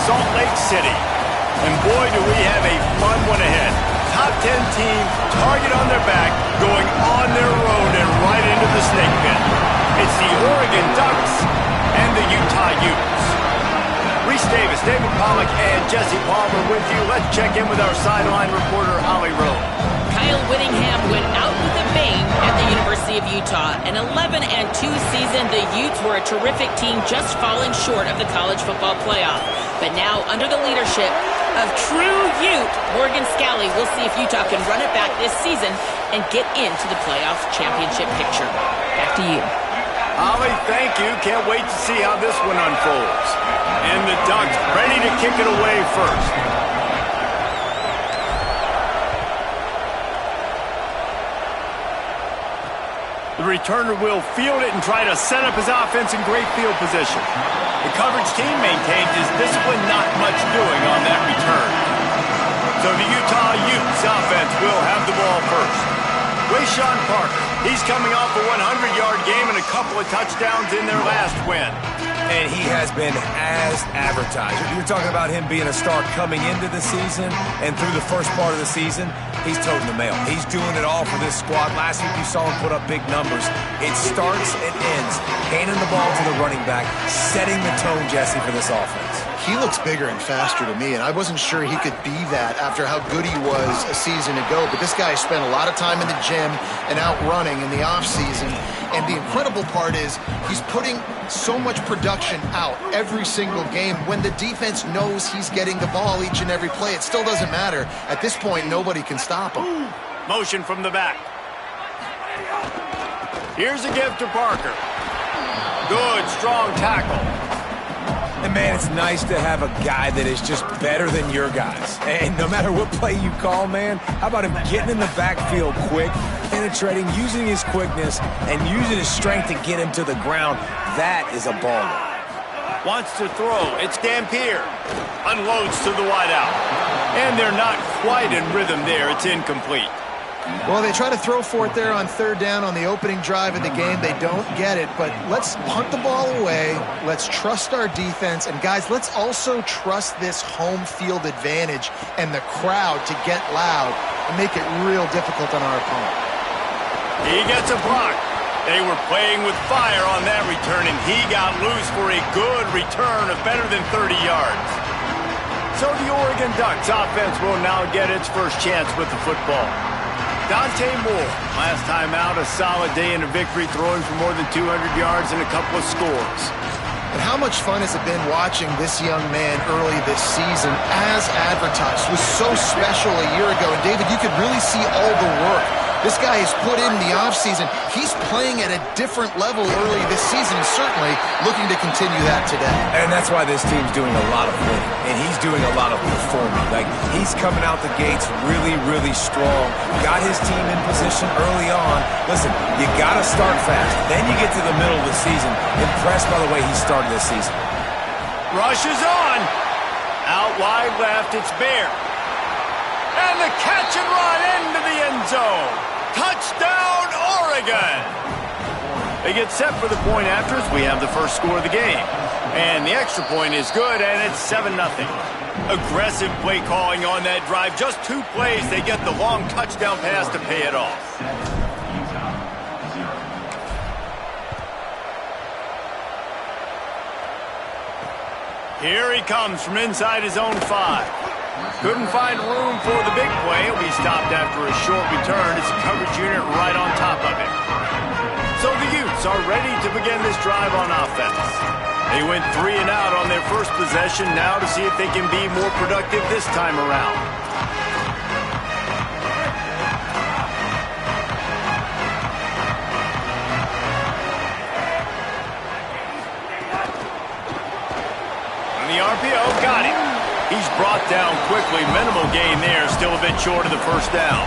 Salt Lake City. And boy, do we have a fun one ahead. Top 10 team, target on their back, going on their road and right into the snake pit. It's the Oregon Ducks and the Utah Utes. Reese Davis, David Pollack, and Jesse Palmer with you. Let's check in with our sideline reporter, Ollie Rowe. Kyle Whittingham went out with a bang at the University of Utah. An 11-2 season, the Utes were a terrific team, just falling short of the college football playoff. But now, under the leadership of true Ute Morgan Scalley, we'll see if Utah can run it back this season and get into the playoff championship picture. Back to you. Ollie, thank you. Can't wait to see how this one unfolds. And the Ducks ready to kick it away first. The returner will field it and try to set up his offense in great field position. The coverage team maintains his discipline, not much doing on that return. So the Utah Utes offense will have the ball first. Wayshawn Parker, he's coming off a 100-yard game and a couple of touchdowns in their last win. And he has been as advertised. You're talking about him being a star coming into the season, and through the first part of the season, he's toting the mail. He's doing it all for this squad. Last week you saw him put up big numbers. It starts and ends handing the ball to the running back, setting the tone, Jesse, for this offense. He looks bigger and faster to me, and I wasn't sure he could be that after how good he was a season ago. But this guy spent a lot of time in the gym and out running in the offseason. And the incredible part is he's putting so much production out every single game. When the defense knows he's getting the ball each and every play, it still doesn't matter. At this point, nobody can stop him. Motion from the back. Here's a give to Parker. Good, strong tackle. And, man, it's nice to have a guy that is just better than your guys. And no matter what play you call, man, how about him getting in the backfield quick, penetrating, using his quickness, and using his strength to get him to the ground. That is a baller. Wants to throw. It's Dampier. Unloads to the wideout. And they're not quite in rhythm there. It's incomplete. Well, they try to throw for it there on third down on the opening drive of the game. They don't get it, but let's punt the ball away. Let's trust our defense. And, guys, let's also trust this home field advantage and the crowd to get loud and make it real difficult on our opponent. He gets a block. They were playing with fire on that return, and he got loose for a good return of better than 30 yards. So the Oregon Ducks offense will now get its first chance with the football. Dante Moore, last time out, a solid day in a victory, throwing for more than 200 yards and a couple of scores. But how much fun has it been watching this young man early this season as advertised? It was so special a year ago. And, David, you could really see all the work this guy has put in the offseason. He's playing at a different level early this season and certainly looking to continue that today. And that's why this team's doing a lot of winning, and he's doing a lot of performing. Like, he's coming out the gates really, really strong. Got his team in position early on. Listen, you got to start fast. Then you get to the middle of the season. Impressed by the way he started this season. Rush is on. Out wide left, it's Bear. And the catch and run into the end zone. Touchdown, Oregon! They get set for the point afters. We have the first score of the game. And the extra point is good, and it's 7-0. Aggressive play calling on that drive. Just 2 plays, they get the long touchdown pass to pay it off. Here he comes from inside his own 5. Couldn't find room for the big play. He'll be stopped after a short return. It's a coverage unit right on top of it. So the Utes are ready to begin this drive on offense. They went 3 and out on their first possession, now to see if they can be more productive this time around. On the RPO, got him. He's brought down quickly. Minimal gain there. Still a bit short of the first down.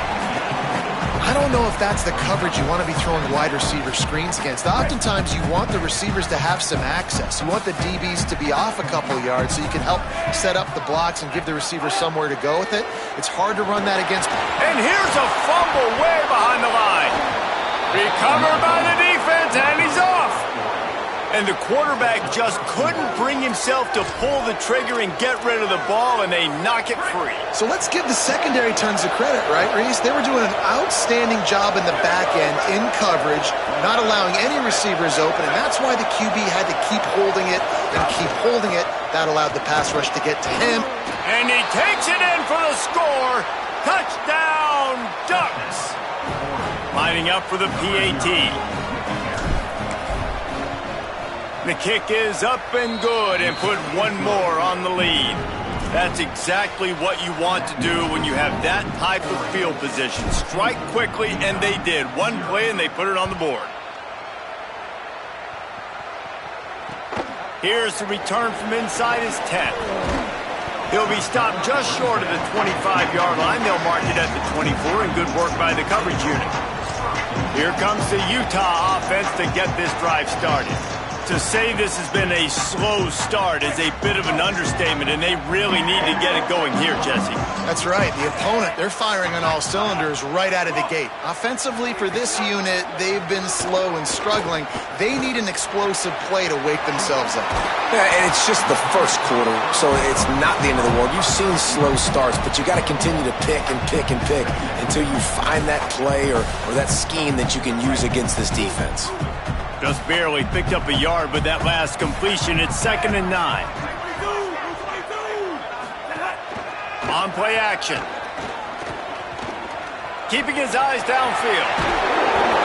I don't know if that's the coverage you want to be throwing wide receiver screens against. Oftentimes you want the receivers to have some access. You want the DBs to be off a couple yards so you can help set up the blocks and give the receiver somewhere to go with it. It's hard to run that against. And here's a fumble way behind the line. Recovered by the defense, and he's off. And the quarterback just couldn't bring himself to pull the trigger and get rid of the ball, and they knock it free. So let's give the secondary tons of credit, right, Reese? They were doing an outstanding job in the back end, in coverage, not allowing any receivers open, and that's why the QB had to keep holding it and keep holding it. That allowed the pass rush to get to him. And he takes it in for the score. Touchdown, Ducks! Lining up for the PAT. The kick is up and good and put one more on the lead. That's exactly what you want to do when you have that type of field position. Strike quickly, and they did. One play, and they put it on the board. Here's the return from inside his 10. He'll be stopped just short of the 25-yard line. They'll mark it at the 24, and good work by the coverage unit. Here comes the Utah offense to get this drive started. To say this has been a slow start is a bit of an understatement, and they really need to get it going here, Jesse. That's right. The opponent, they're firing on all cylinders right out of the gate. Offensively, for this unit, they've been slow and struggling. They need an explosive play to wake themselves up. Yeah, and it's just the first quarter, so it's not the end of the world. You've seen slow starts, but you got to continue to pick and pick and pick until you find that play or that scheme that you can use against this defense. Just barely picked up a yard, but that last completion, it's 2nd and 9. On play action. Keeping his eyes downfield.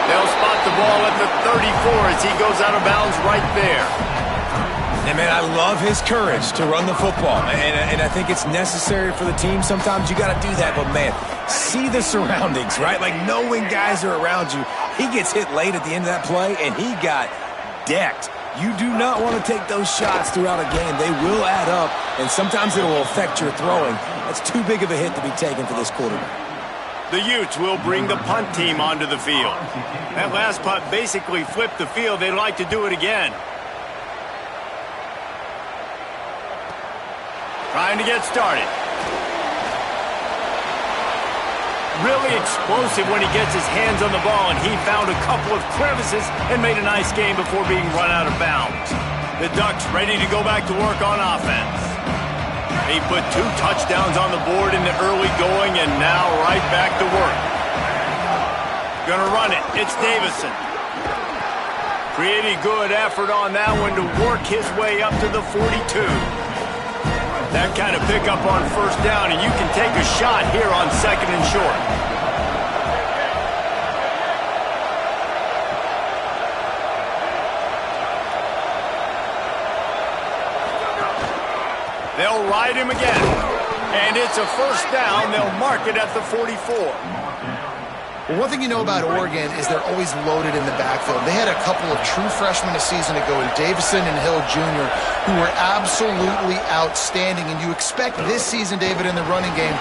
They'll spot the ball at the 34 as he goes out of bounds right there. And, man, I love his courage to run the football. And I think it's necessary for the team. Sometimes you got to do that, but, man, see the surroundings, right? Like knowing guys are around you. He gets hit late at the end of that play, and he got decked. You do not want to take those shots throughout a game. They will add up, and sometimes it will affect your throwing. That's too big of a hit to be taken for this quarterback. The Utes will bring the punt team onto the field. That last punt basically flipped the field. They'd like to do it again. Trying to get started. Really explosive when he gets his hands on the ball, and he found a couple of crevices and made a nice game before being run out of bounds. The Ducks ready to go back to work on offense. They put 2 touchdowns on the board in the early going, and now right back to work. Gonna run it. It's Davison. Pretty good effort on that one to work his way up to the 42. That kind of pickup on first down, and you can take a shot here on 2nd and short. They'll ride him again, and it's a first down. They'll mark it at the 44. Well, one thing you know about Oregon is they're always loaded in the backfield. They had a couple of true freshmen a season ago in Davison and Hill Jr. who were absolutely outstanding. And you expect this season, David, in the running game,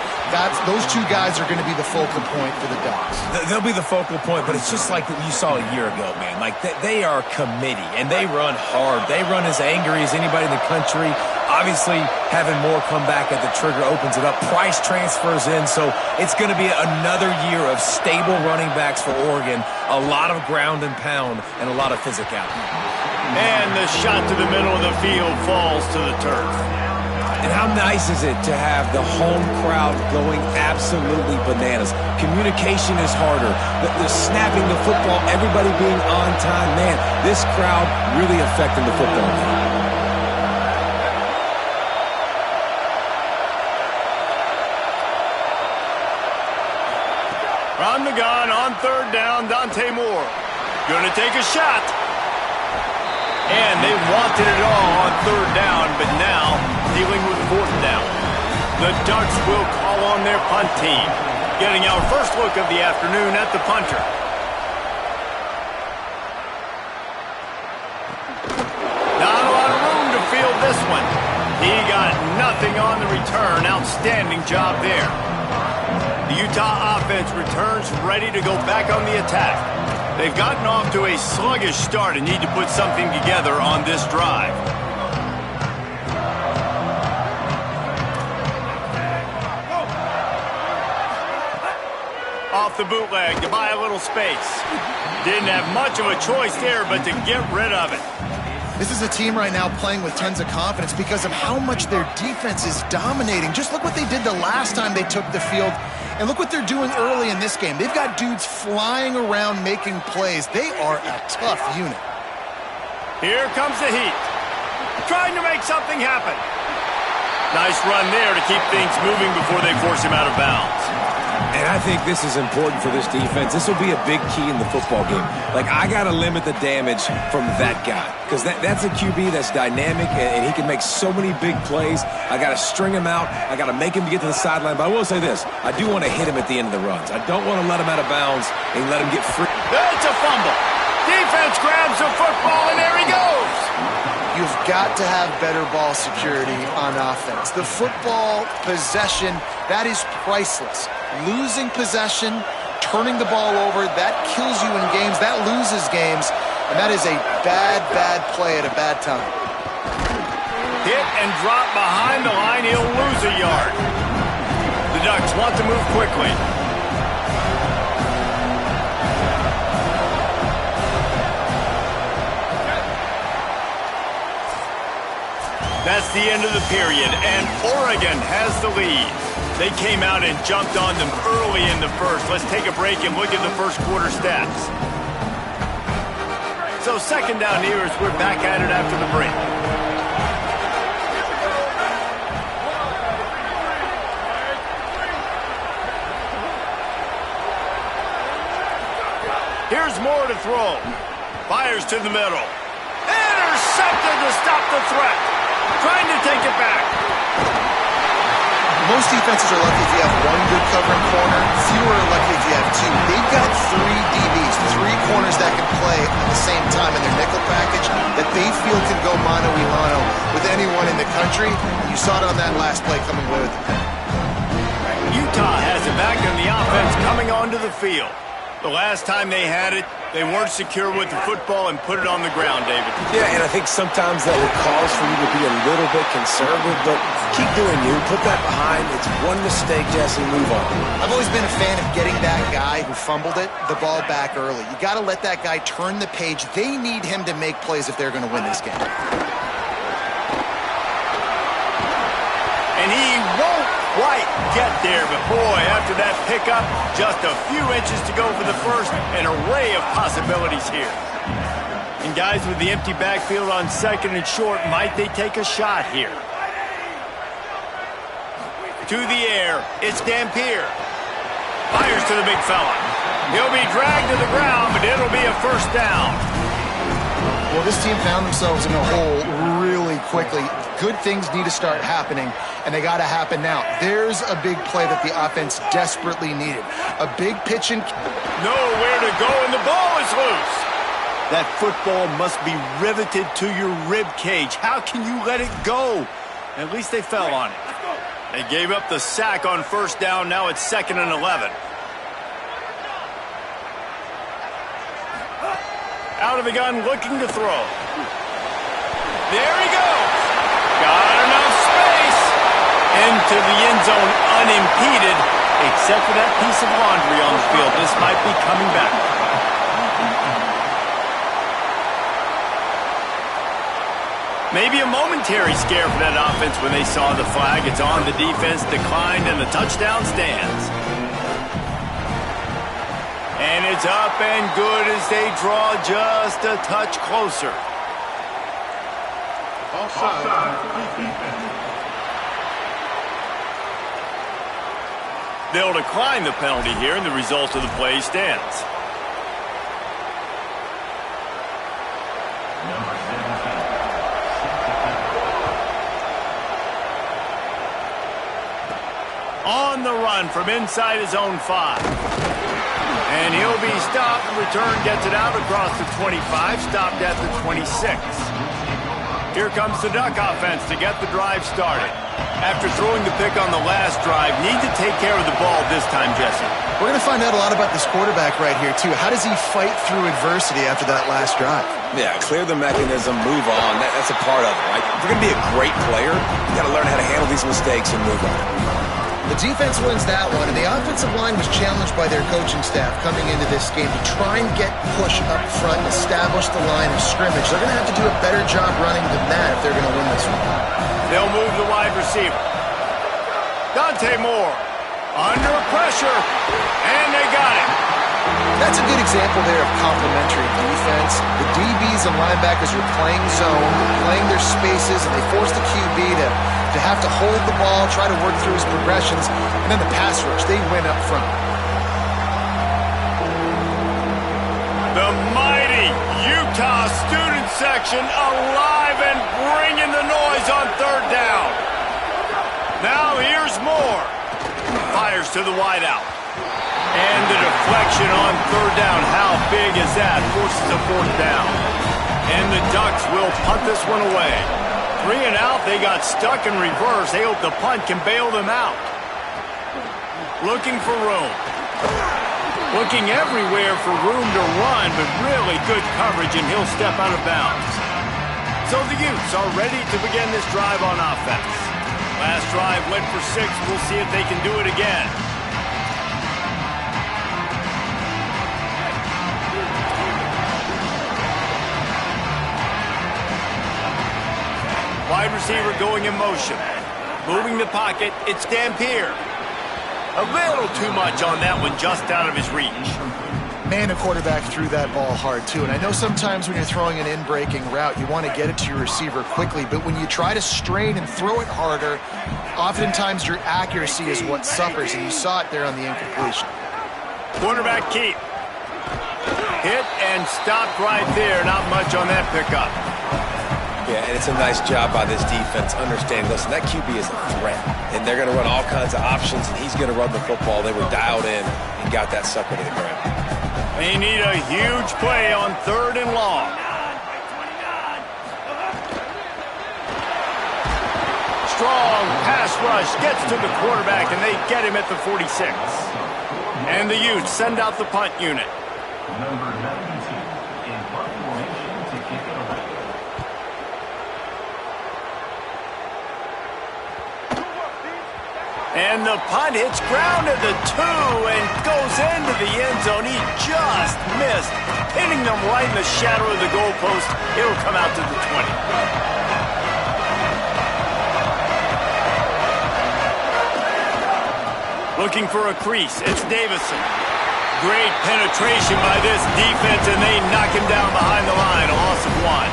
those 2 guys are going to be the focal point for the Ducks. They'll be the focal point, but it's just like what you saw a year ago, man. Like, they are a committee, and they run hard. They run as angry as anybody in the country. Obviously, having more come back at the trigger opens it up. Price transfers in, so it's going to be another year of stable running backs for Oregon. A lot of ground and pound and a lot of physicality. And the shot to the middle of the field falls to the turf. And how nice is it to have the home crowd going absolutely bananas? Communication is harder. The snapping the football, everybody being on time. Man, this crowd really affecting the football game. From the gun on 3rd down, Dante Moore. Gonna take a shot. And they wanted it all on 3rd down, but now dealing with 4th down. The Ducks will call on their punt team. Getting our first look of the afternoon at the punter. Not a lot of room to field this one. He got nothing on the return. Outstanding job there. The Utah offense returns ready to go back on the attack. They've gotten off to a sluggish start and need to put something together on this drive. Off the bootleg to buy a little space. Didn't have much of a choice there, but to get rid of it. This is a team right now playing with tons of confidence because of how much their defense is dominating. Just look what they did the last time they took the field, and look what they're doing early in this game. They've got dudes flying around making plays. They are a tough unit. Here comes the Heat, trying to make something happen. Nice run there to keep things moving before they force him out of bounds. And I think this is important for this defense. This will be a big key in the football game. Like, I got to limit the damage from that guy because that's a QB that's dynamic, and he can make so many big plays. I got to string him out. I got to make him get to the sideline. But I will say this. I do want to hit him at the end of the runs. I don't want to let him out of bounds and let him get free. It's a fumble. Defense grabs the football, and there he goes. You've got to have better ball security on offense. The football possession, that is priceless. Losing possession, turning the ball over, that kills you in games, that loses games, and that is a bad, bad play at a bad time. Hit and drop behind the line, he'll lose a yard. The Ducks want to move quickly. That's the end of the period, and Oregon has the lead. They came out and jumped on them early in the first. Let's take a break and look at the first quarter stats. So second down here as we're back at it after the break. Here's Moore to throw. Fires to the middle. Intercepted to stop the threat. Trying to take it back. Most defenses are lucky if you have one good covering corner. Fewer are lucky if you have two. They've got three DBs, three corners that can play at the same time in their nickel package that they feel can go mano-a-mano with anyone in the country. You saw it on that last play coming away with the pick. Utah has it back in the offense coming onto the field. The last time they had it, they weren't secure with the football and put it on the ground, David. Yeah, and I think sometimes that will cause for you to be a little bit conservative, but keep doing you. Put that behind. It's one mistake, Jesse. Move on. I've always been a fan of getting that guy who fumbled it, the ball back early. You got to let that guy turn the page. They need him to make plays if they're going to win this game. And he won't quite get there, but boy, after that pickup, just a few inches to go for the first, an array of possibilities here. And guys with the empty backfield on second and short, might they take a shot here? To the air, it's Dampier. Fires to the big fella. He'll be dragged to the ground, but it'll be a first down. Well, this team found themselves in a hole really quickly. Good things need to start happening, and they got to happen now. There's a big play that the offense desperately needed. A big pitch and... Nowhere to go, and the ball is loose. That football must be riveted to your rib cage. How can you let it go? At least they fell on it. They gave up the sack on first down. Now it's 2nd and 11. Out of the gun, looking to throw. There he goes. Got enough space. Into the end zone unimpeded, except for that piece of laundry on the field. This might be coming back. Maybe a momentary scare for that offense when they saw the flag. It's on. The defense declined, and the touchdown stands. And it's up and good as they draw just a touch closer. They'll decline the penalty here, and the result of the play stands. On the run from inside his own 5. And he'll be stopped. Return gets it out across the 25, stopped at the 26. Here comes the Duck offense to get the drive started. After throwing the pick on the last drive, need to take care of the ball this time, Jesse. We're going to find out a lot about this quarterback right here, too. How does he fight through adversity after that last drive? Yeah, clear the mechanism, move on. That's a part of it, right? If you're going to be a great player, you got to learn how to handle these mistakes and move on. The defense wins that one, and the offensive line was challenged by their coaching staff coming into this game to try and get push up front and establish the line of scrimmage. They're going to have to do a better job running than that if they're going to win this one. They'll move the wide receiver. Dante Moore under pressure, and they got it. That's a good example there of complementary defense. The DBs and linebackers are playing zone, playing their spaces, and they force the QB to have to hold the ball, try to work through his progressions, and then the pass rush, they win up front. The mighty Utah student section alive and bringing the noise on third down. Now here's Moore. Fires to the wideout. And the deflection on third down. How big is that? Forces a fourth down. And the Ducks will punt this one away. 3 and out. They got stuck in reverse. They hope the punt can bail them out. Looking for room. Looking everywhere for room to run, but really good coverage, and he'll step out of bounds. So the Utes are ready to begin this drive on offense. Last drive went for 6. We'll see if they can do it again. Wide receiver going in motion. Moving the pocket, it's Dampier. A little too much on that one, just out of his reach. Man, the quarterback threw that ball hard, too. And I know sometimes when you're throwing an in-breaking route, you want to get it to your receiver quickly. But when you try to strain and throw it harder, oftentimes your accuracy is what suffers. And you saw it there on the incompletion. Quarterback keep. Hit and stopped right there. Not much on that pickup. Yeah, and it's a nice job by this defense understanding, listen, that QB is a threat, and they're going to run all kinds of options, and he's going to run the football. They were dialed in and got that sucker to the ground. They need a huge play on third and long. Strong pass rush gets to the quarterback, and they get him at the 46. And the Utes send out the punt unit. Number 92 in punt formation to kick it away. And the punt hits ground at the 2 and goes into the end zone. He just missed, hitting them right in the shadow of the goalpost. It'll come out to the 20. Looking for a crease. It's Davison. Great penetration by this defense, and they knock him down behind the line. A loss of 1.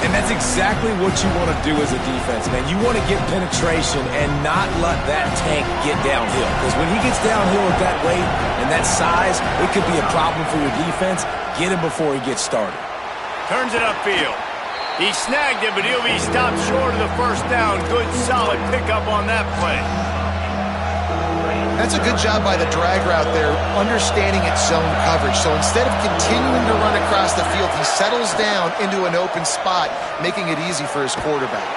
And that's exactly what you want to do as a defense, man. You want to get penetration and not let that tank get downhill. Because when he gets downhill at that weight and that size, it could be a problem for your defense. Get him before he gets started. Turns it upfield. He snagged it, but he'll be stopped short of the first down. Good, solid pickup on that play. That's a good job by the drag route there, understanding its zone coverage. So instead of continuing to run across the field, he settles down into an open spot, making it easy for his quarterback.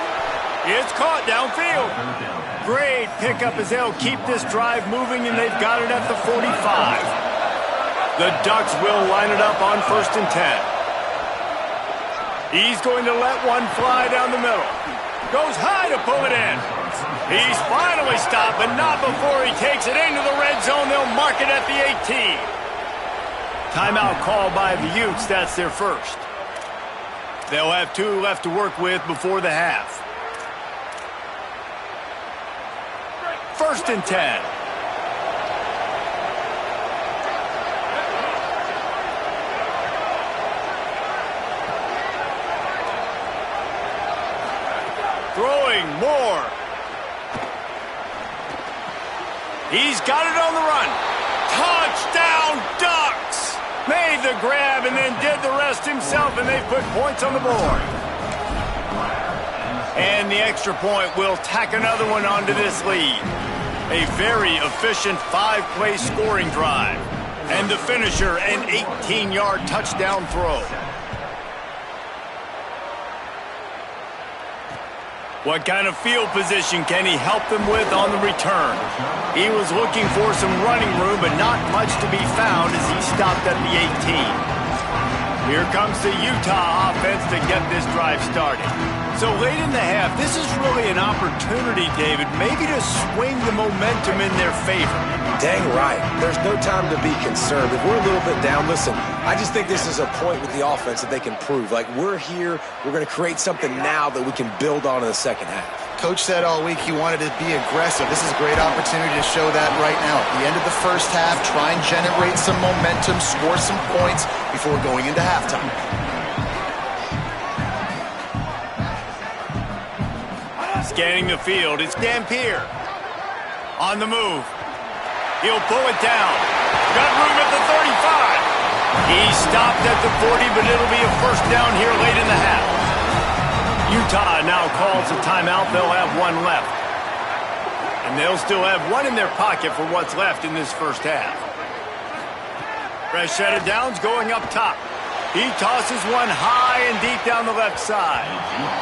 It's caught downfield. Great pickup as they'll keep this drive moving, and they've got it at the 45. The Ducks will line it up on 1st and 10. He's going to let one fly down the middle. Goes high to pull it in. He's finally stopped, but not before he takes it into the red zone. They'll mark it at the 18. Timeout called by the Utes. That's their first. They'll have 2 left to work with before the half. 1st and 10. Throwing Moore. He's got it on the run. Touchdown, Ducks! Made the grab and then did the rest himself, and they put points on the board. And the extra point will tack another one onto this lead. A very efficient 5-play scoring drive. And the finisher, an 18-yard touchdown throw. What kind of field position can he help them with on the return? He was looking for some running room, but not much to be found as he stopped at the 18. Here comes the Utah offense to get this drive started. So late in the half, this is really an opportunity, David, maybe to swing the momentum in their favor. Dang right. There's no time to be concerned. If we're a little bit down, listen, I just think this is a point with the offense that they can prove. Like, we're here, we're going to create something now that we can build on in the second half. Coach said all week he wanted to be aggressive. This is a great opportunity to show that right now. At the end of the first half, try and generate some momentum, score some points before going into halftime. Scanning the field, it's Dampier. On the move. He'll pull it down. Got room at the 35. He stopped at the 40, but it'll be a first down here late in the half. Utah now calls a timeout. They'll have one left. And they'll still have one in their pocket for what's left in this first half. Fresh set of downs going up top. He tosses one high and deep down the left side.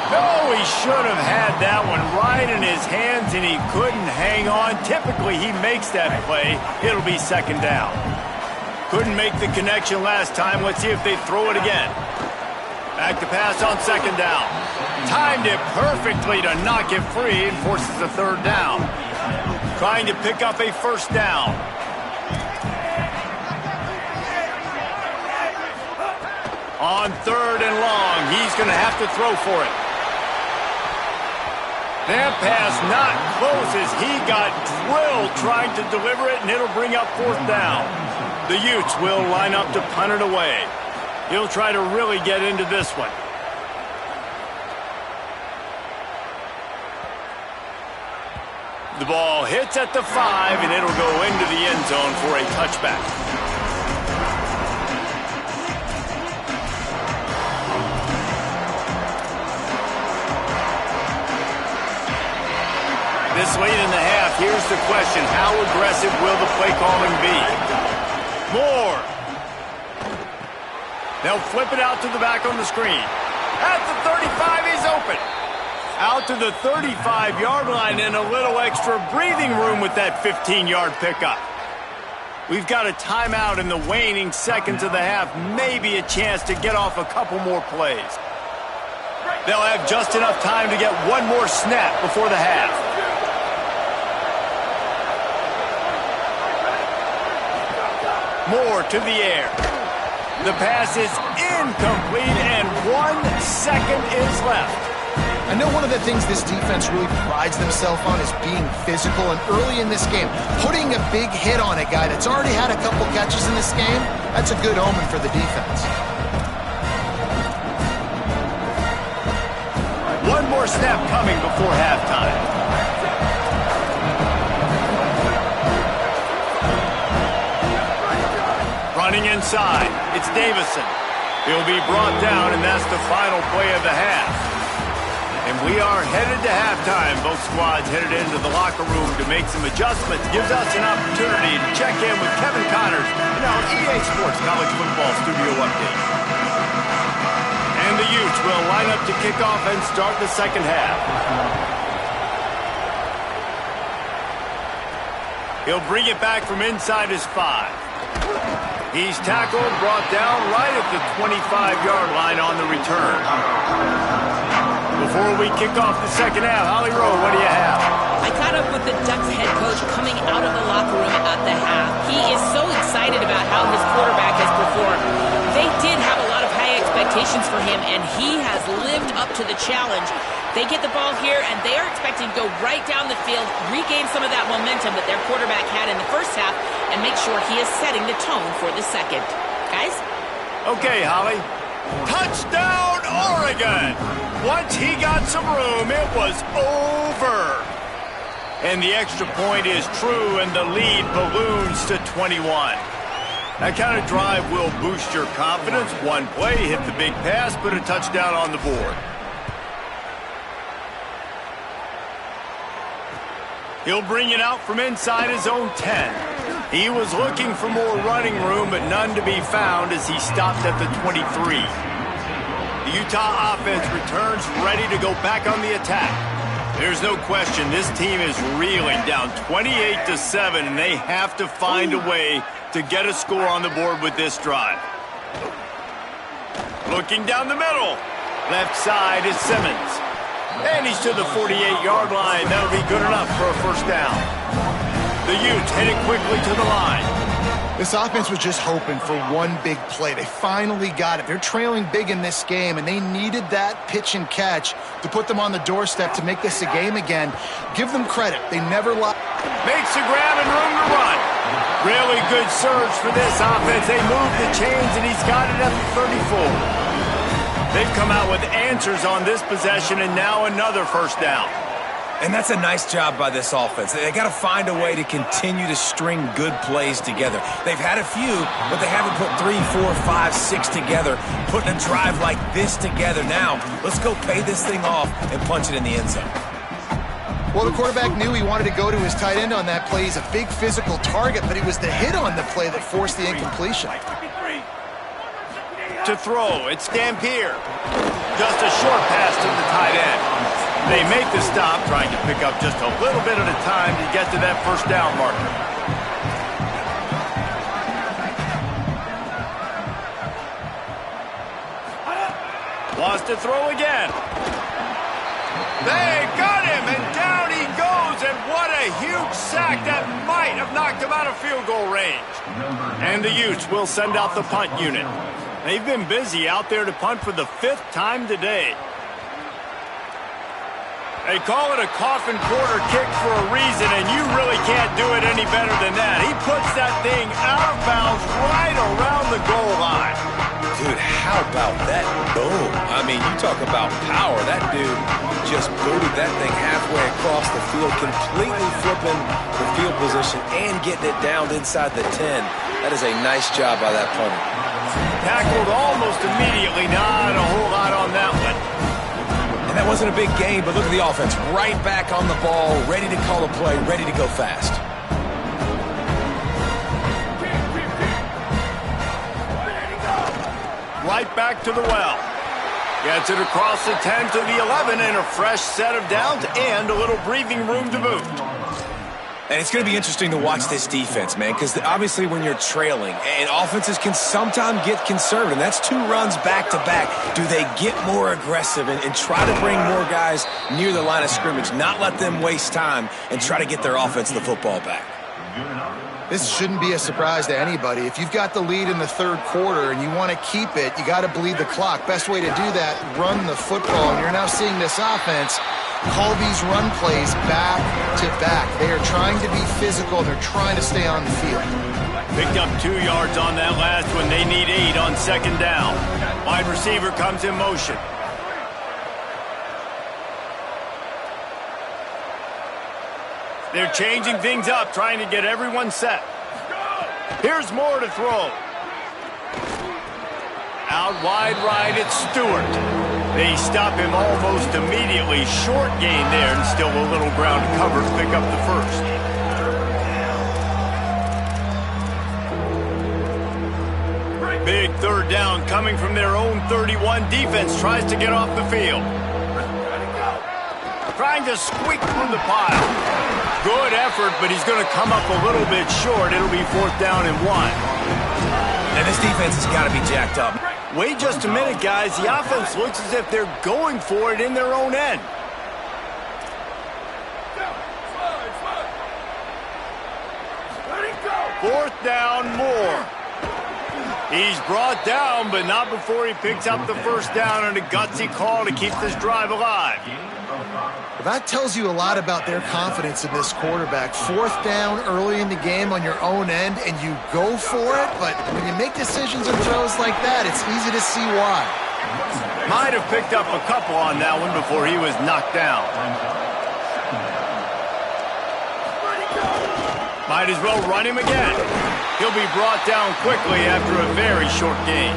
Oh, he should have had that one right in his hands, and he couldn't hang on. Typically, he makes that play. It'll be second down. Couldn't make the connection last time. Let's see if they throw it again. Back to pass on second down. Timed it perfectly to knock it free and forces a third down. Trying to pick up a first down. On third and long, he's going to have to throw for it. That pass not close as he got drilled trying to deliver it, and it'll bring up fourth down. The Utes will line up to punt it away. He'll try to really get into this one. The ball hits at the 5, and it'll go into the end zone for a touchback. This late in the half, here's the question. How aggressive will the play calling be? Moore. They'll flip it out to the back on the screen. At the 35, he's open. Out to the 35-yard line and a little extra breathing room with that 15-yard pickup. We've got a timeout in the waning seconds of the half. Maybe a chance to get off a couple more plays. They'll have just enough time to get one more snap before the half. Moore to the air. The pass is incomplete, and 1 second is left. I know one of the things this defense really prides themselves on is being physical, and early in this game, putting a big hit on a guy that's already had a couple catches in this game, that's a good omen for the defense. One more snap coming before halftime. Running inside, it's Davison. He'll be brought down, and that's the final play of the half. And we are headed to halftime. Both squads headed into the locker room to make some adjustments. Gives us an opportunity to check in with Kevin Connors in our EA Sports College Football Studio Update. And the Utes will line up to kick off and start the second half. He'll bring it back from inside his 5. He's tackled, brought down right at the 25-yard line on the return. Before we kick off the second half, Holly Rowe, what do you have? I caught up with the Ducks head coach coming out of the locker room at the half. He is so excited about how his quarterback has performed. They did have a lot of high expectations for him, and he has lived up to the challenge. They get the ball here, and they are expecting to go right down the field, regain some of that momentum that their quarterback had in the first half, and make sure he is setting the tone for the second. Guys? Okay, Holly. Touchdown, Oregon! Once he got some room, it was over. And the extra point is true, and the lead balloons to 21. That kind of drive will boost your confidence. One play, hit the big pass, put a touchdown on the board. He'll bring it out from inside his own 10. He was looking for more running room, but none to be found as he stopped at the 23. The Utah offense returns ready to go back on the attack. There's no question this team is reeling, down 28-7, and they have to find a way to get a score on the board with this drive. Looking down the middle. Left side is Simmons. And he's to the 48-yard line. That'll be good enough for a first down. The Utes headed quickly to the line. This offense was just hoping for one big play. They finally got it. They're trailing big in this game, and they needed that pitch and catch to put them on the doorstep to make this a game again. Give them credit. They never lost. Makes the grab and room to run. Really good surge for this offense. They move the chains, and he's got it at the 34. They've come out with answers on this possession, and now another first down. And that's a nice job by this offense. They got to find a way to continue to string good plays together. They've had a few, but they haven't put 3, 4, 5, 6 together. Putting a drive like this together now, let's go pay this thing off and punch it in the end zone. Well, the quarterback knew he wanted to go to his tight end on that play. He's a big physical target, but it was the hit on the play that forced the incompletion. To throw, it's Dampier. Just a short pass to the tight end. They make the stop, trying to pick up just a little bit at a time to get to that first down marker. Wants to throw again. They got him, and down he goes, and what a huge sack that might have knocked him out of field goal range. And the Utes will send out the punt unit. They've been busy out there to punt for the 5th time today. They call it a coffin quarter kick for a reason, and you really can't do it any better than that. He puts that thing out of bounds right around the goal line. Dude, how about that boom? I mean, you talk about power. That dude just booted that thing halfway across the field, completely flipping the field position and getting it down inside the 10. That is a nice job by that punter. Tackled almost immediately. Not a whole lot on that one. And that wasn't a big game, but look at the offense. Right back on the ball, ready to call a play, ready to go fast. Right back to the well. Gets it across the 10 to the 11, and a fresh set of downs and a little breathing room to boot. And it's going to be interesting to watch this defense, man, because obviously when you're trailing, and offenses can sometimes get conservative, and that's 2 runs back-to-back. Do they get more aggressive and try to bring more guys near the line of scrimmage, not let them waste time, and try to get their offense the football back? This shouldn't be a surprise to anybody. If you've got the lead in the 3rd quarter and you want to keep it, you got to bleed the clock. Best way to do that, run the football. And you're now seeing this offense call these run plays back to back. They are trying to be physical, and they're trying to stay on the field. Picked up 2 yards on that last one. They need 8 on 2nd down. Wide receiver comes in motion. They're changing things up, trying to get everyone set. Here's more to throw. Out wide right, it's Stewart. They stop him almost immediately. Short gain there, and still a little ground to cover to pick up the first. Big 3rd down coming from their own 31. Defense tries to get off the field. Trying to squeak through the pile. Good effort, but he's going to come up a little bit short. It'll be 4th down and 1. And this defense has got to be jacked up. Wait just a minute, guys. The offense looks as if they're going for it in their own end. Fourth down, more. He's brought down, but not before he picks up the first down, and a gutsy call to keep this drive alive. That tells you a lot about their confidence in this quarterback. 4th down early in the game on your own end, and you go for it, but when you make decisions and throws like that, it's easy to see why. Might have picked up a couple on that one before he was knocked down. Might as well run him again. He'll be brought down quickly after a very short gain.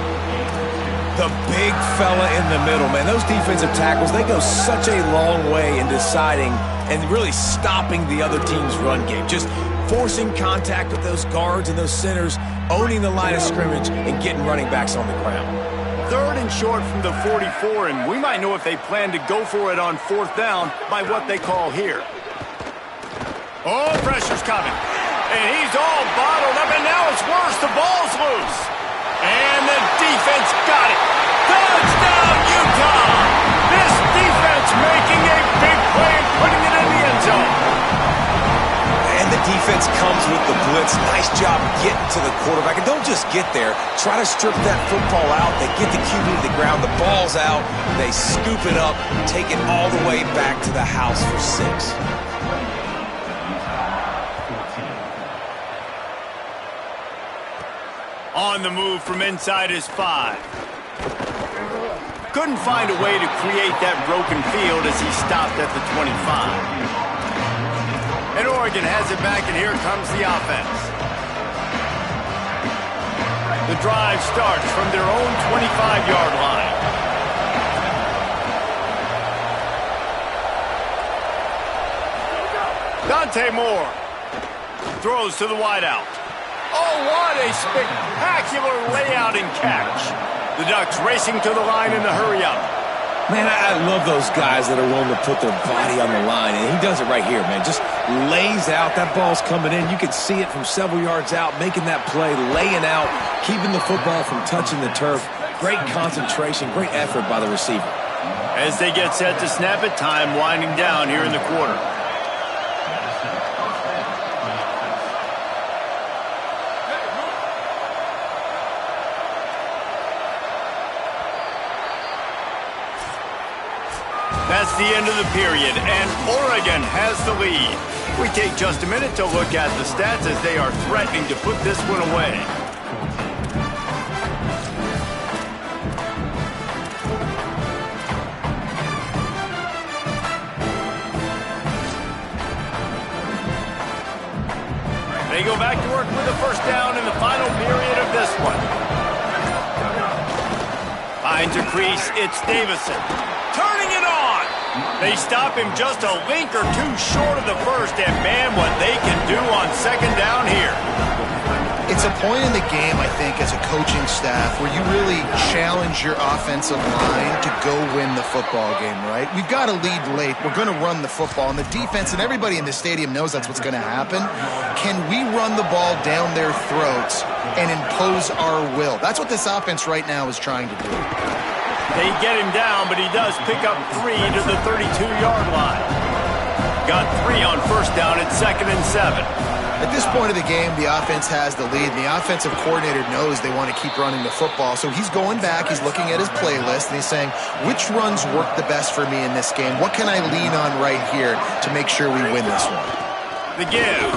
The big fella in the middle, man. Those defensive tackles, they go such a long way in deciding and really stopping the other team's run game. Just forcing contact with those guards and those centers, owning the line of scrimmage, and getting running backs on the ground. 3rd and short from the 44, and we might know if they plan to go for it on 4th down by what they call here. Oh, pressure's coming. And he's all bottled up, and now it's worse. The ball's loose. And the defense got it. Touchdown, Utah! This defense making a defense, nice job getting to the quarterback. And don't just get there. Try to strip that football out. They get the QB to the ground. The ball's out. They scoop it up, take it all the way back to the house for 6. On the move from inside his 5. Couldn't find a way to create that broken field as he stopped at the 25. And Oregon has it back, and here comes the offense. The drive starts from their own 25-yard line. Dante Moore throws to the wideout. Oh, what a spectacular layout and catch. The Ducks racing to the line in the hurry-up. Man, I love those guys that are willing to put their body on the line, and he does it right here, man. Just lays out. That ball's coming in. You can see it from several yards out, making that play, laying out, keeping the football from touching the turf. Great concentration, great effort by the receiver. As they get set to snap it, time winding down here in the quarter. That's the end of the period, and Oregon has the lead. We take just a minute to look at the stats as they are threatening to put this one away. They go back to work with the first down in the final period of this one. Finds a crease, it's Davison. Turning it on. They stop him just a link or two short of the first, and man, what they can do on second down here. It's a point in the game, I think, as a coaching staff where you really challenge your offensive line to go win the football game, right? We've got to lead late. We're going to run the football, and the defense and everybody in the stadium knows that's what's going to happen. Can we run the ball down their throats and impose our will? That's what this offense right now is trying to do. They get him down, but he does pick up 3 to the 32-yard line. Got 3 on first down at 2nd and 7. At this point of the game, the offense has the lead, and the offensive coordinator knows they want to keep running the football. So he's going back, he's looking at his playlist, and he's saying, which runs work the best for me in this game? What can I lean on right here to make sure we win this one? The give.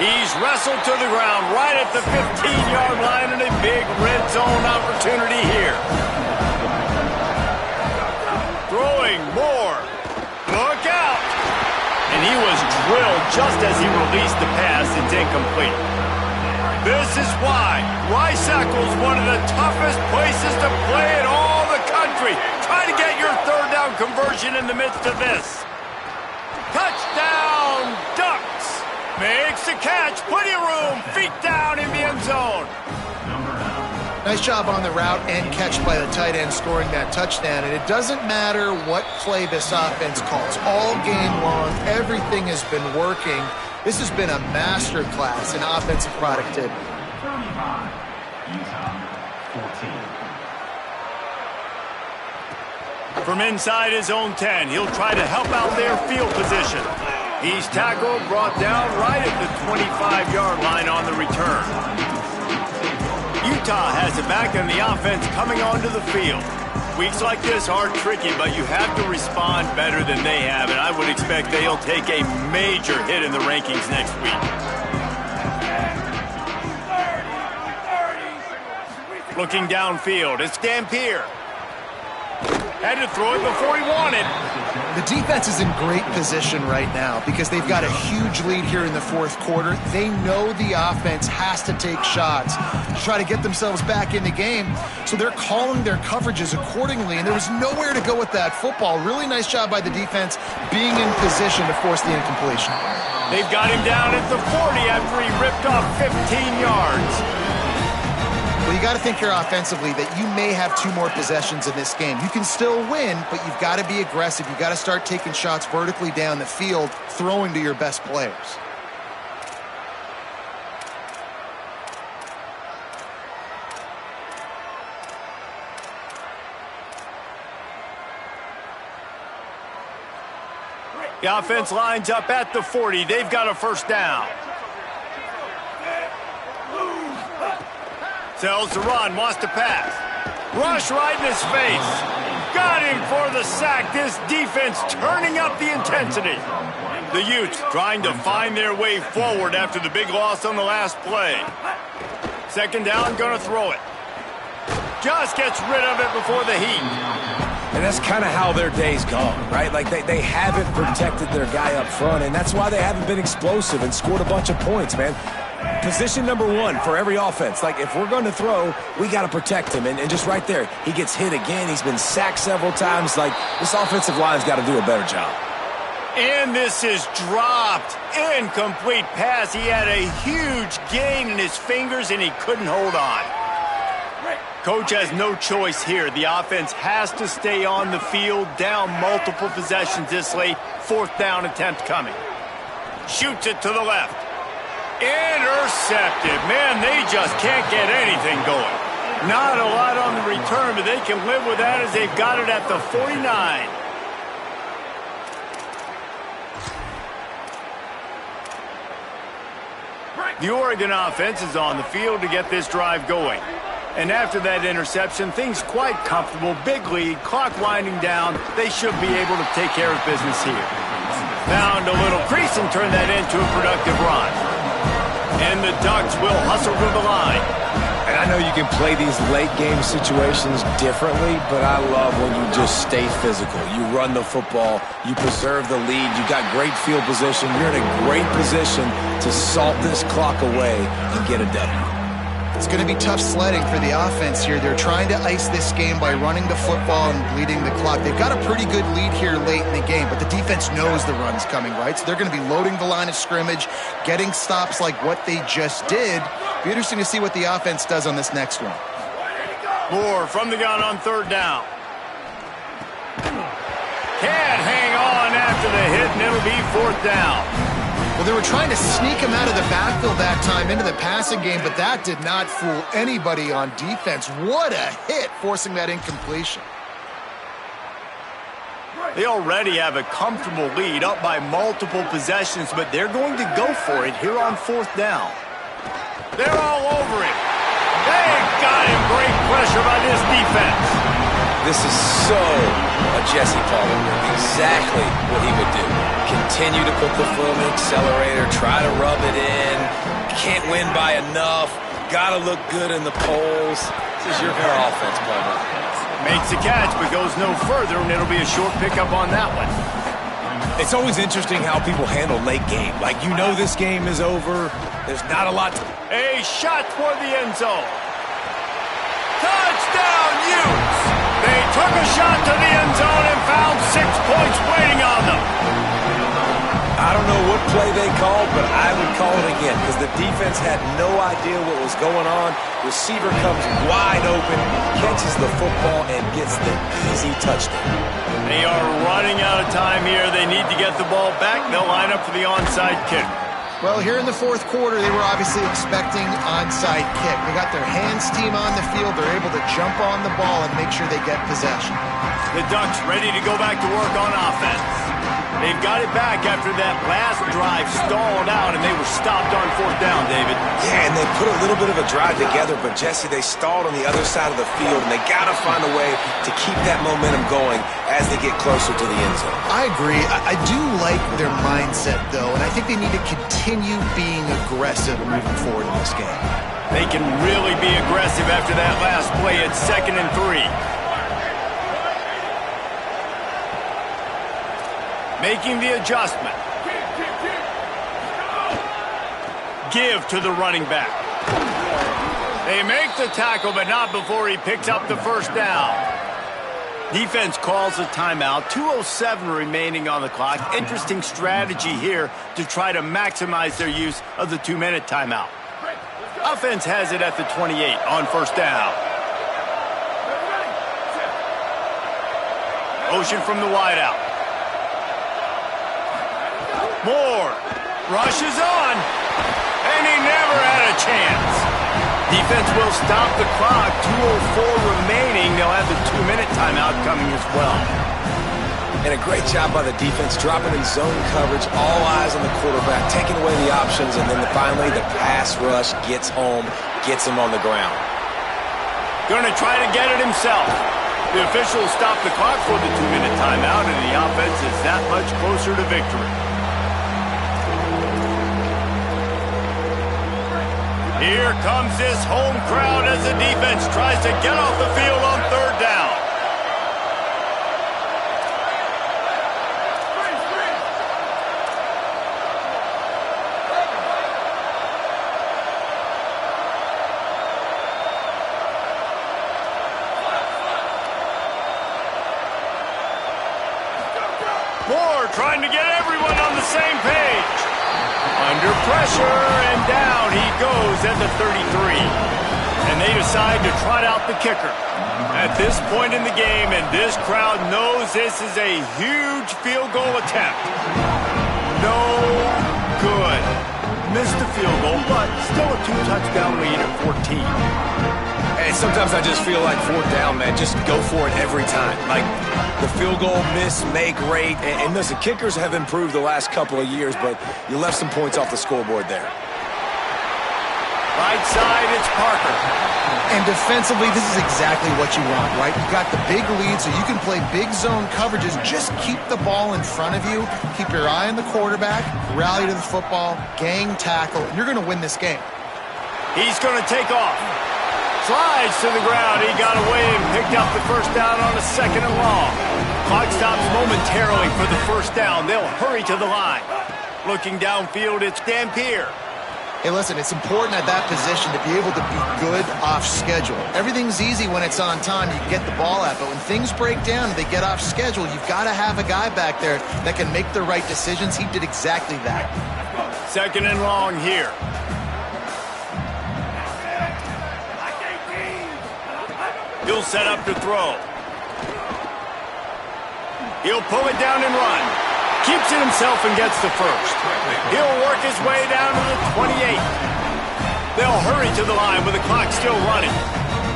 He's wrestled to the ground right at the 15-yard line, and a big red zone opportunity here. Throwing more. Look out. And he was drilled just as he released the pass. It's incomplete. This is why Rice-Eccles, one of the toughest places to play in all the country. Try to get your third down conversion in the midst of this. Touchdown, Ducks. Makes the catch. Plenty of room. Feet down in the end zone. Nice job on the route and catch by the tight end scoring that touchdown. And it doesn't matter what play this offense calls. All game long, everything has been working. This has been a master class in offensive productivity. 35, Utah, 14. From inside his own 10, he'll try to help out their field position. He's tackled, brought down right at the 25-yard line on the return. Utah has it back, and the offense coming onto the field. Weeks like this are tricky, but you have to respond better than they have, and I would expect they'll take a major hit in the rankings next week. Looking downfield, it's Dampier. Had to throw it before he wanted. The defense is in great position right now because they've got a huge lead here in the fourth quarter. They know the offense has to take shots to try to get themselves back in the game. So they're calling their coverages accordingly, and there was nowhere to go with that football. Really nice job by the defense being in position to force the incompletion. They've got him down at the 40 after he ripped off 15 yards. Well, you got to think here offensively that you may have 2 more possessions in this game. You can still win, but you've got to be aggressive. You've got to start taking shots vertically down the field, throwing to your best players. The offense lines up at the 40. They've got a first down. Tells to run, wants to pass. Rush right in his face. Got him for the sack. This defense turning up the intensity. The Utes trying to find their way forward after the big loss on the last play. Second down, gonna throw it. Just gets rid of it before the heat. And that's kind of how their day's gone, right? Like they haven't protected their guy up front, and that's why they haven't been explosive and scored a bunch of points, man. Position number one for every offense. Like, if we're going to throw, we got to protect him. And just right there, he gets hit again. He's been sacked several times. Like, this offensive line's got to do a better job. And this is dropped. Incomplete pass. He had a huge gain in his fingers, and he couldn't hold on. Coach has no choice here. The offense has to stay on the field, down multiple possessions this late. Fourth down attempt coming. Shoots it to the left. Intercepted. Man, they just can't get anything going. Not a lot on the return, but they can live with that as they've got it at the 49. The Oregon offense is on the field to get this drive going. And after that interception, things quite comfortable. Big lead, clock winding down. They should be able to take care of business here. Found a little crease and turned that into a productive run. And the Ducks will hustle to the line. And I know you can play these late game situations differently, but I love when you just stay physical. You run the football, you preserve the lead, you got great field position. You're in a great position to salt this clock away and get a W. It's going to be tough sledding for the offense here. They're trying to ice this game by running the football and bleeding the clock. They've got a pretty good lead here late in the game, but the defense knows the run's coming, right? So they're going to be loading the line of scrimmage, getting stops like what they just did. Be interesting to see what the offense does on this next one. Moore from the gun on third down. Can't hang on after the hit, and it'll be fourth down. Well, they were trying to sneak him out of the backfield that time into the passing game, but that did not fool anybody on defense. What a hit, forcing that incompletion. They already have a comfortable lead, up by multiple possessions, but they're going to go for it here on fourth down. They're all over him. They've got him. Great pressure by this defense. This is so a Jesse Palmer move. Exactly what he would do. Continue to put the foot on the accelerator, try to rub it in. Can't win by enough. Got to look good in the polls. This is your kind of offense, Palmer. Makes a catch, but goes no further, and it'll be a short pickup on that one. It's always interesting how people handle late game. Like, you know this game is over. There's not a lot to... A shot toward the end zone. Touchdown, Utes! They took a shot to the end zone and found 6 points waiting on them. I don't know what play they called, but I would call it again because the defense had no idea what was going on. Receiver comes wide open, catches the football, and gets the easy touchdown. They are running out of time here. They need to get the ball back. They'll line up for the onside kick. Well, here in the fourth quarter, they were obviously expecting onside kick. They got their hands team on the field. They're able to jump on the ball and make sure they get possession. The Ducks ready to go back to work on offense. They've got it back after that last drive stalled out, and they were stopped on fourth down, David. Yeah, and they put a little bit of a drive together, but, Jesse, they stalled on the other side of the field, and they got to find a way to keep that momentum going as they get closer to the end zone. I agree. I do like their mindset, though, and I think they need to continue being aggressive moving forward in this game. They can really be aggressive after that last play at 2nd and 3. Making the adjustment. Give to the running back. They make the tackle, but not before he picks up the first down. Defense calls a timeout. 2:07 remaining on the clock. Interesting strategy here to try to maximize their use of the 2-minute timeout. Offense has it at the 28 on first down. Motion from the wideout. Moore rushes on, and he never had a chance. Defense will stop the clock. 2:04 remaining. They'll have the 2-minute timeout coming as well. And a great job by the defense, dropping in zone coverage, all eyes on the quarterback, taking away the options, and then finally the pass rush gets home, gets him on the ground. Going to try to get it himself. The official stopped the clock for the 2-minute timeout, and the offense is that much closer to victory. Here comes this home crowd as the defense tries to get off the field on third down. Moore trying to get everyone on the same page. Under pressure, and down he goes at the 33. And they decide to trot out the kicker. At this point in the game, and this crowd knows this is a huge field goal attempt. No good. Missed the field goal, but still a 2-touchdown lead at 14. And sometimes I just feel like fourth down, man, just go for it every time. Like, the field goal miss, make rate. And listen, kickers have improved the last couple of years, but you left some points off the scoreboard there. Right side, it's Parker. And defensively, this is exactly what you want, right? You got the big lead, so you can play big zone coverages. Just keep the ball in front of you. Keep your eye on the quarterback. Rally to the football. Gang tackle. And you're going to win this game. He's going to take off. Slides to the ground. He got away and picked up the first down on a 2nd and long. Clock stops momentarily for the first down. They'll hurry to the line. Looking downfield, it's Dampier. Hey, listen, it's important at that position to be able to be good off schedule. Everything's easy when it's on time. You can get the ball out. But when things break down and they get off schedule, you've got to have a guy back there that can make the right decisions. He did exactly that. 2nd and long here. He'll set up to throw. He'll pull it down and run. Keeps it himself and gets the first. He'll work his way down to the 28. They'll hurry to the line with the clock still running.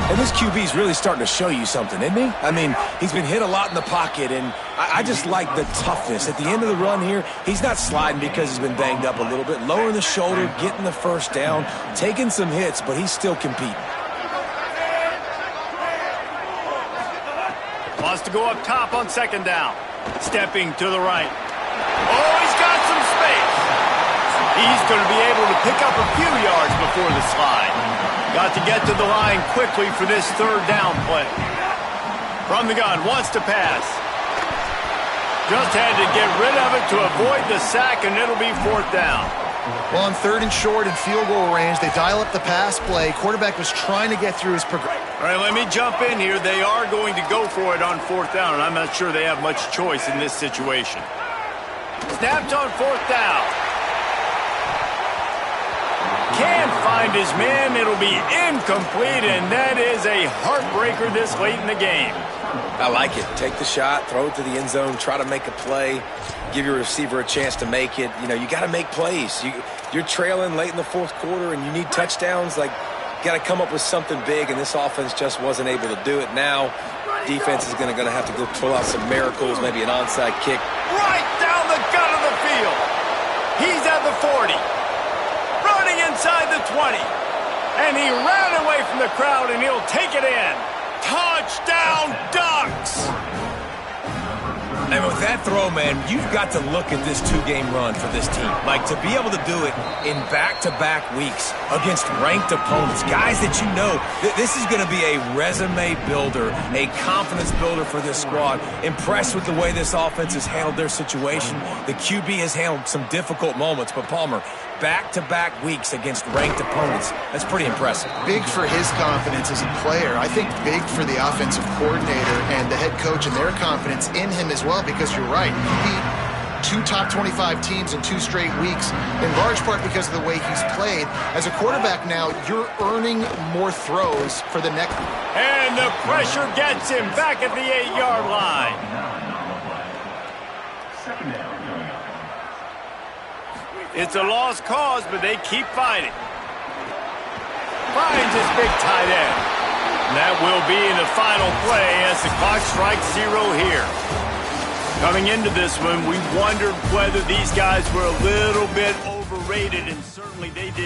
And this QB's really starting to show you something, isn't he? I mean, he's been hit a lot in the pocket, and I just like the toughness. At the end of the run here, he's not sliding because he's been banged up a little bit. Lowering the shoulder, getting the first down, taking some hits, but he's still competing. Wants to go up top on 2nd down. Stepping to the right. Oh, he's got some space. He's going to be able to pick up a few yards before the slide. Got to get to the line quickly for this 3rd down play. From the gun, wants to pass. Just had to get rid of it to avoid the sack, and it'll be 4th down. Well, on 3rd and short and field goal range, they dial up the pass play. Quarterback was trying to get through his progression. All right, let me jump in here. They are going to go for it on 4th down, and I'm not sure they have much choice in this situation. Snapped on 4th down. Can't find his man. It'll be incomplete, and that is a heartbreaker this late in the game. I like it. Take the shot, throw it to the end zone, try to make a play, give your receiver a chance to make it. You know, you got to make plays. You're trailing late in the 4th quarter, and you need touchdowns. Like, got to come up with something big, and this offense just wasn't able to do it. Now, defense is going to have to go pull out some miracles, maybe an onside kick. Right down the gut of the field. He's at the 40. Running inside the 20. And he ran away from the crowd, and he'll take it in. Touchdown, Ducks! And with that throw, man, you've got to look at this 2-game run for this team. Like, to be able to do it in back-to-back weeks against ranked opponents, guys that you know, this is going to be a resume builder, a confidence builder for this squad. Impressed with the way this offense has handled their situation. The QB has handled some difficult moments, but Palmer, back-to-back weeks against ranked opponents, that's pretty impressive. Big for his confidence as a player. I think big for the offensive coordinator and the head coach and their confidence in him as well, because you're right. He beat 2 top 25 teams in 2 straight weeks, in large part because of the way he's played. As a quarterback now, you're earning more throws for the next. And the pressure gets him back at the 8-yard line. 2nd down. It's a lost cause, but they keep fighting. Finds his big tight end. And that will be in the final play as the clock strikes 0 here. Coming into this one, we wondered whether these guys were a little bit overrated, and certainly they did.